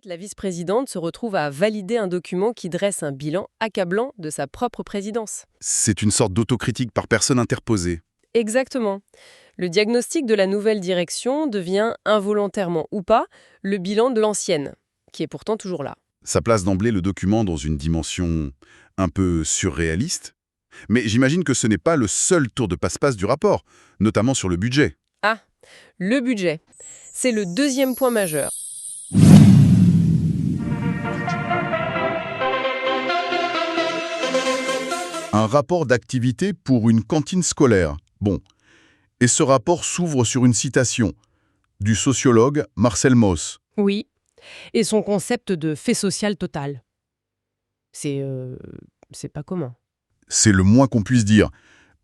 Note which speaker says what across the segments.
Speaker 1: La vice-présidente se retrouve à valider un document qui dresse un bilan accablant de sa propre présidence.
Speaker 2: C'est une sorte d'autocritique par personne interposée.
Speaker 1: Exactement. Le diagnostic de la nouvelle direction devient, involontairement ou pas, le bilan de l'ancienne, qui est pourtant toujours là.
Speaker 2: Ça place d'emblée le document dans une dimension un peu surréaliste. Mais j'imagine que ce n'est pas le seul tour de passe-passe du rapport, notamment sur le budget.
Speaker 1: Ah, le budget. C'est le deuxième point majeur.
Speaker 2: Un rapport d'activité pour une cantine scolaire. Bon. Et ce rapport s'ouvre sur une citation du sociologue Marcel Mauss.
Speaker 1: Oui. Et son concept de fait social total. C'est pas commun.
Speaker 2: C'est le moins qu'on puisse dire.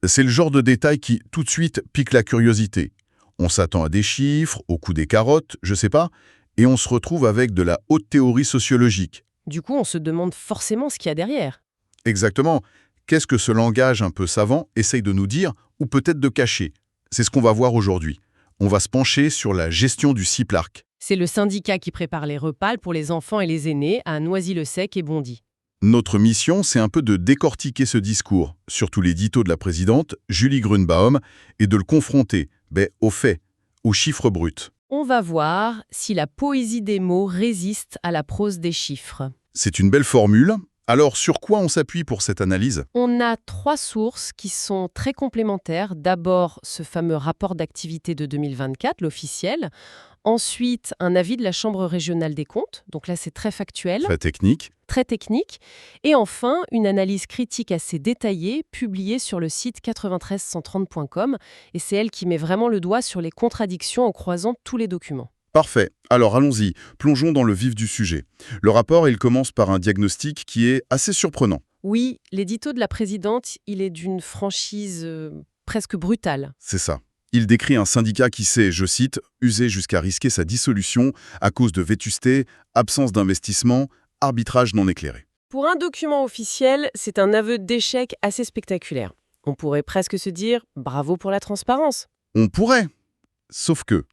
Speaker 2: C'est le genre de détail qui, tout de suite, pique la curiosité. On s'attend à des chiffres, au coup des carottes, je sais pas, et on se retrouve avec de la haute théorie sociologique.
Speaker 1: Du coup, on se demande forcément ce qu'il y a derrière.
Speaker 2: Exactement. Qu'est-ce que ce langage un peu savant essaye de nous dire, ou peut-être de cacher? C'est ce qu'on va voir aujourd'hui. On va se pencher sur la gestion du CIPLARC.
Speaker 1: C'est le syndicat qui prépare les repas pour les enfants et les aînés à Noisy-le-Sec et Bondy.
Speaker 2: Notre mission, c'est un peu de décortiquer ce discours, surtout l'édito de la présidente, Julie Grunbaum, et de le confronter, aux faits, aux chiffres bruts.
Speaker 1: On va voir si la poésie des mots résiste à la prose des chiffres.
Speaker 2: C'est une belle formule. Alors, sur quoi on s'appuie pour cette analyse?
Speaker 1: On a 3 sources qui sont très complémentaires. D'abord, ce fameux rapport d'activité de 2024, l'officiel. Ensuite, un avis de la Chambre régionale des comptes. Donc là, c'est très factuel,
Speaker 2: Très technique.
Speaker 1: très technique. Et enfin, une analyse critique assez détaillée, publiée sur le site 93130.com. Et c'est elle qui met vraiment le doigt sur les contradictions en croisant tous les documents.
Speaker 2: Parfait. Alors allons-y, plongeons dans le vif du sujet. Le rapport, il commence par un diagnostic qui est assez surprenant.
Speaker 1: Oui, l'édito de la présidente, il est d'une franchise presque brutale.
Speaker 2: C'est ça. Il décrit un syndicat qui s'est, je cite, « usé jusqu'à risquer sa dissolution à cause de vétusté, absence d'investissement, arbitrage non éclairé ».
Speaker 1: Pour un document officiel, c'est un aveu d'échec assez spectaculaire. On pourrait presque se dire « bravo pour la transparence ».
Speaker 2: On pourrait. Sauf que,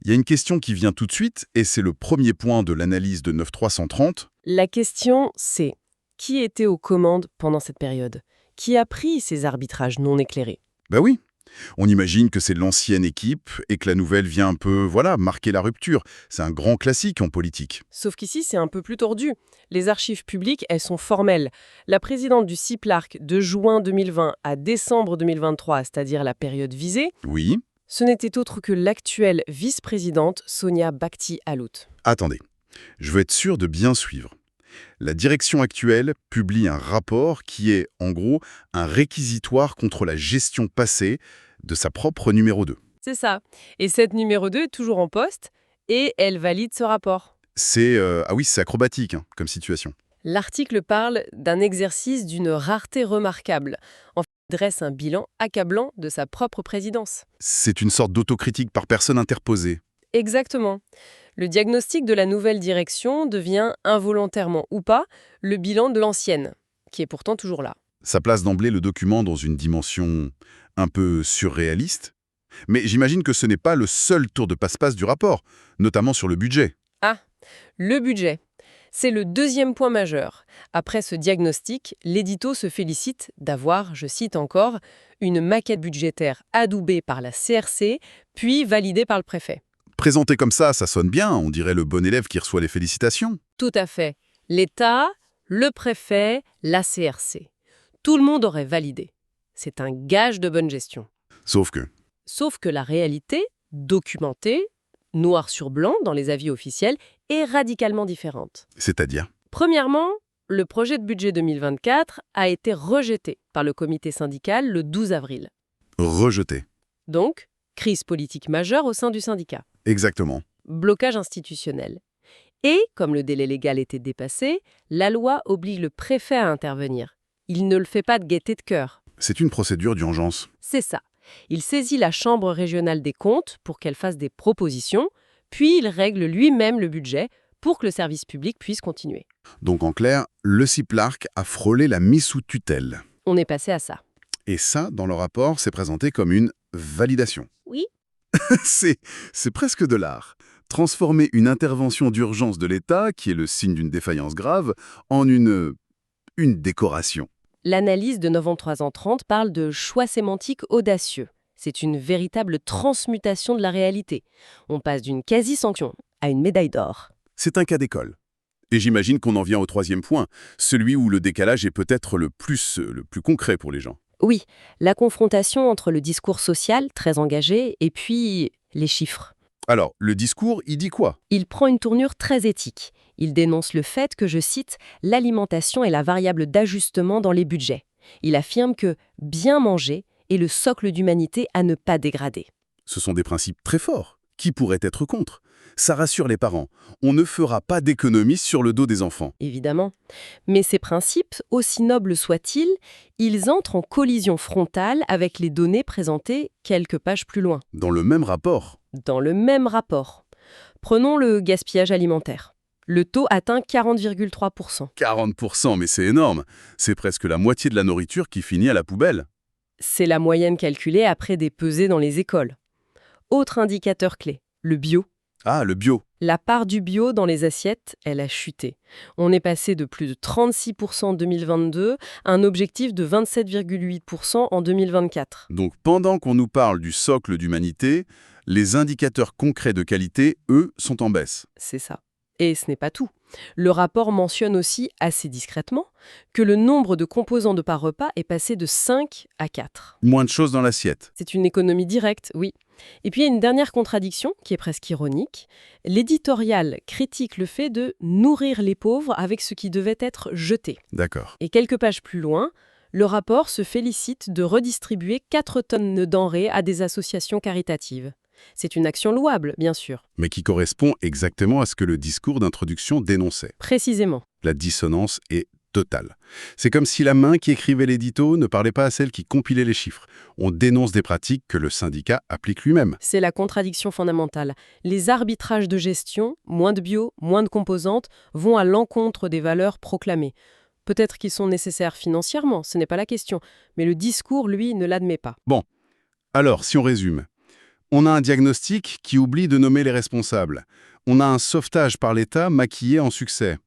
Speaker 2: il y a une question qui vient tout de suite, et c'est le premier point de l'analyse de 9.330.
Speaker 1: La question, c'est qui était aux commandes pendant cette période? Qui a pris ces arbitrages non éclairés?
Speaker 2: Ben oui, on imagine que c'est l'ancienne équipe et que la nouvelle vient un peu, marquer la rupture. C'est un grand classique en politique.
Speaker 1: Sauf qu'ici, c'est un peu plus tordu. Les archives publiques, elles sont formelles. La présidente du CIPLARC de juin 2020 à décembre 2023, c'est-à-dire la période visée,
Speaker 2: Oui.
Speaker 1: ce n'était autre que l'actuelle vice-présidente Sonia Bhakti-Alout.
Speaker 2: Attendez, je veux être sûr de bien suivre. La direction actuelle publie un rapport qui est, en gros, un réquisitoire contre la gestion passée de sa propre numéro 2.
Speaker 1: C'est ça. Et cette numéro 2 est toujours en poste et elle valide ce rapport.
Speaker 2: C'est c'est acrobatique comme situation.
Speaker 1: L'article parle d'un exercice d'une rareté remarquable. En fait, il dresse un bilan accablant de sa propre présidence.
Speaker 2: C'est une sorte d'autocritique par personne interposée.
Speaker 1: Exactement. Le diagnostic de la nouvelle direction devient, involontairement ou pas, le bilan de l'ancienne, qui est pourtant toujours là.
Speaker 2: Ça place d'emblée le document dans une dimension un peu surréaliste. Mais j'imagine que ce n'est pas le seul tour de passe-passe du rapport, notamment sur le budget.
Speaker 1: Ah, le budget. C'est le deuxième point majeur. Après ce diagnostic, l'édito se félicite d'avoir, je cite encore, une maquette budgétaire adoubée par la CRC, puis validée par le préfet.
Speaker 2: Présenté comme ça sonne bien, on dirait le bon élève qui reçoit les félicitations.
Speaker 1: Tout à fait. L'État, le préfet, la CRC. Tout le monde aurait validé. C'est un gage de bonne gestion.
Speaker 2: Sauf que
Speaker 1: La réalité, documentée, noir sur blanc dans les avis officiels, est radicalement différente.
Speaker 2: c'est-à-dire,
Speaker 1: Premièrement, le projet de budget 2024 a été rejeté par le comité syndical le 12 avril.
Speaker 2: rejeté.
Speaker 1: Donc, crise politique majeure au sein du syndicat.
Speaker 2: Exactement.
Speaker 1: Blocage institutionnel. Et, comme le délai légal était dépassé, la loi oblige le préfet à intervenir. Il ne le fait pas de gaieté de cœur.
Speaker 2: C'est une procédure d'urgence.
Speaker 1: C'est ça. Il saisit la Chambre régionale des comptes pour qu'elle fasse des propositions, puis il règle lui-même le budget pour que le service public puisse continuer.
Speaker 2: Donc en clair, le CIPLARC a frôlé la mise sous tutelle.
Speaker 1: On est passé à ça.
Speaker 2: Et ça, dans le rapport, c'est présenté comme une validation.
Speaker 1: Oui.
Speaker 2: C'est presque de l'art.
Speaker 3: Transformer une intervention d'urgence de l'État, qui est le signe d'une défaillance grave, en une décoration.
Speaker 1: L'analyse de 93 ans 30 parle de choix sémantique audacieux. C'est une véritable transmutation de la réalité. On passe d'une quasi-sanction à une médaille d'or.
Speaker 3: C'est un cas d'école. Et j'imagine qu'on en vient au troisième point, celui où le décalage est peut-être le plus concret pour les gens.
Speaker 1: Oui, la confrontation entre le discours social, très engagé, et puis les chiffres.
Speaker 3: Alors, le discours, il dit quoi?
Speaker 1: Il prend une tournure très éthique. Il dénonce le fait que, je cite, « l'alimentation est la variable d'ajustement dans les budgets ». Il affirme que « bien manger est le socle d'humanité à ne pas dégrader ».
Speaker 3: Ce sont des principes très forts. Qui pourrait être contre? Ça rassure les parents. On ne fera pas d'économies sur le dos des enfants.
Speaker 1: Évidemment. Mais ces principes, aussi nobles soient-ils, ils entrent en collision frontale avec les données présentées quelques pages plus loin.
Speaker 3: Dans le même rapport.
Speaker 1: Dans le même rapport. Prenons le gaspillage alimentaire. Le taux atteint 40,3%.
Speaker 3: 40%, mais c'est énorme. C'est presque la moitié de la nourriture qui finit à la poubelle.
Speaker 1: C'est la moyenne calculée après des pesées dans les écoles. Autre indicateur clé, le bio.
Speaker 3: Ah, le bio.
Speaker 1: La part du bio dans les assiettes, elle a chuté. On est passé de plus de 36% en 2022 à un objectif de 27,8% en 2024.
Speaker 3: Donc pendant qu'on nous parle du socle d'humanité, les indicateurs concrets de qualité, eux, sont en baisse.
Speaker 1: C'est ça. Et ce n'est pas tout. Le rapport mentionne aussi, assez discrètement, que le nombre de composants de par repas est passé de 5 à 4.
Speaker 3: Moins de choses dans l'assiette.
Speaker 1: C'est une économie directe, oui. Et puis il y a une dernière contradiction, qui est presque ironique. L'éditorial critique le fait de nourrir les pauvres avec ce qui devait être jeté.
Speaker 3: D'accord.
Speaker 1: Et quelques pages plus loin, le rapport se félicite de redistribuer 4 tonnes de denrées à des associations caritatives. C'est une action louable, bien sûr.
Speaker 3: Mais qui correspond exactement à ce que le discours d'introduction dénonçait.
Speaker 1: Précisément.
Speaker 3: La dissonance est totale. C'est comme si la main qui écrivait l'édito ne parlait pas à celle qui compilait les chiffres. On dénonce des pratiques que le syndicat applique lui-même.
Speaker 1: C'est la contradiction fondamentale. Les arbitrages de gestion, moins de bio, moins de composantes, vont à l'encontre des valeurs proclamées. Peut-être qu'ils sont nécessaires financièrement, ce n'est pas la question, mais le discours, lui, ne l'admet pas.
Speaker 3: Bon, alors, si on résume, on a un diagnostic qui oublie de nommer les responsables. On a un sauvetage par l'État maquillé en succès.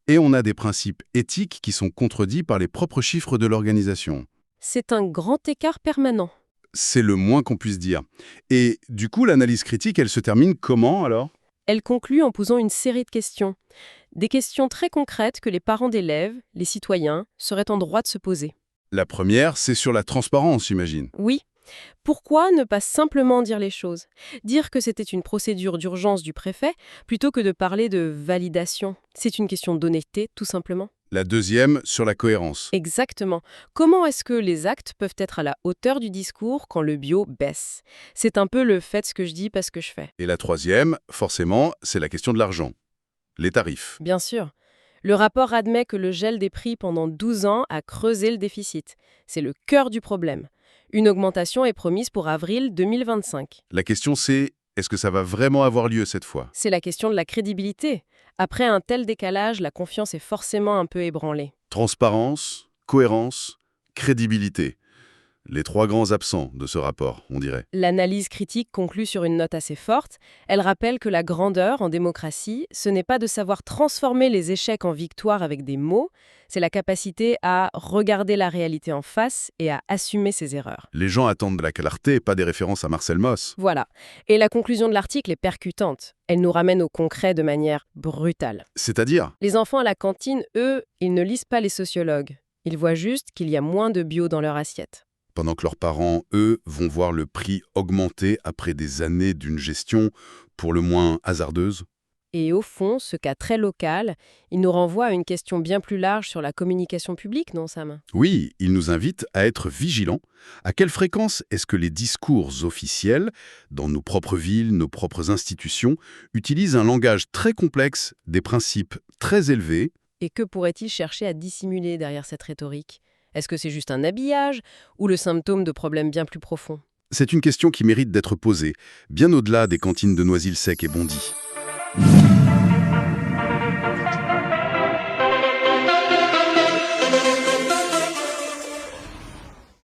Speaker 3: Et on a des principes éthiques qui sont contredits par les propres chiffres de l'organisation.
Speaker 1: C'est un grand écart permanent.
Speaker 3: C'est le moins qu'on puisse dire. Et du coup, l'analyse critique, elle se termine comment alors?
Speaker 1: Elle conclut en posant une série de questions. Des questions très concrètes que les parents d'élèves, les citoyens, seraient en droit de se poser.
Speaker 3: La première, c'est sur la transparence, j'imagine.
Speaker 1: Oui. Pourquoi ne pas simplement dire les choses? Dire que c'était une procédure d'urgence du préfet, plutôt que de parler de validation. C'est une question d'honnêteté, tout simplement.
Speaker 3: La deuxième, sur la cohérence.
Speaker 1: Exactement. Comment est-ce que les actes peuvent être à la hauteur du discours quand le bio baisse? C'est un peu le « faites ce que je dis, pas ce que je fais ».
Speaker 3: Et la troisième, forcément, c'est la question de l'argent. Les tarifs.
Speaker 1: Bien sûr. Le rapport admet que le gel des prix pendant 12 ans a creusé le déficit. C'est le cœur du problème. Une augmentation est promise pour avril 2025.
Speaker 3: La question c'est, est-ce que ça va vraiment avoir lieu cette fois?
Speaker 1: C'est la question de la crédibilité. Après un tel décalage, la confiance est forcément un peu ébranlée.
Speaker 3: Transparence, cohérence, crédibilité. Les trois grands absents de ce rapport, on dirait.
Speaker 1: L'analyse critique conclut sur une note assez forte. Elle rappelle que la grandeur en démocratie, ce n'est pas de savoir transformer les échecs en victoires avec des mots, c'est la capacité à regarder la réalité en face et à assumer ses erreurs.
Speaker 3: Les gens attendent de la clarté, pas des références à Marcel Mauss.
Speaker 1: Voilà. Et la conclusion de l'article est percutante. Elle nous ramène au concret de manière brutale.
Speaker 3: C'est-à-dire?
Speaker 1: Les enfants à la cantine, eux, ils ne lisent pas les sociologues. Ils voient juste qu'il y a moins de bio dans leur assiette.
Speaker 3: Pendant que leurs parents, eux, vont voir le prix augmenter après des années d'une gestion pour le moins hasardeuse.
Speaker 1: Et au fond, ce cas très local, il nous renvoie à une question bien plus large sur la communication publique, non, Sam?
Speaker 3: Oui, il nous invite à être vigilants. À quelle fréquence est-ce que les discours officiels, dans nos propres villes, nos propres institutions, utilisent un langage très complexe, des principes très élevés?
Speaker 1: Et que pourrait-il chercher à dissimuler derrière cette rhétorique? Est-ce que c'est juste un habillage ou le symptôme de problèmes bien plus profonds?
Speaker 3: C'est une question qui mérite d'être posée, bien au-delà des cantines de Noisy-le-Sec et Bondy.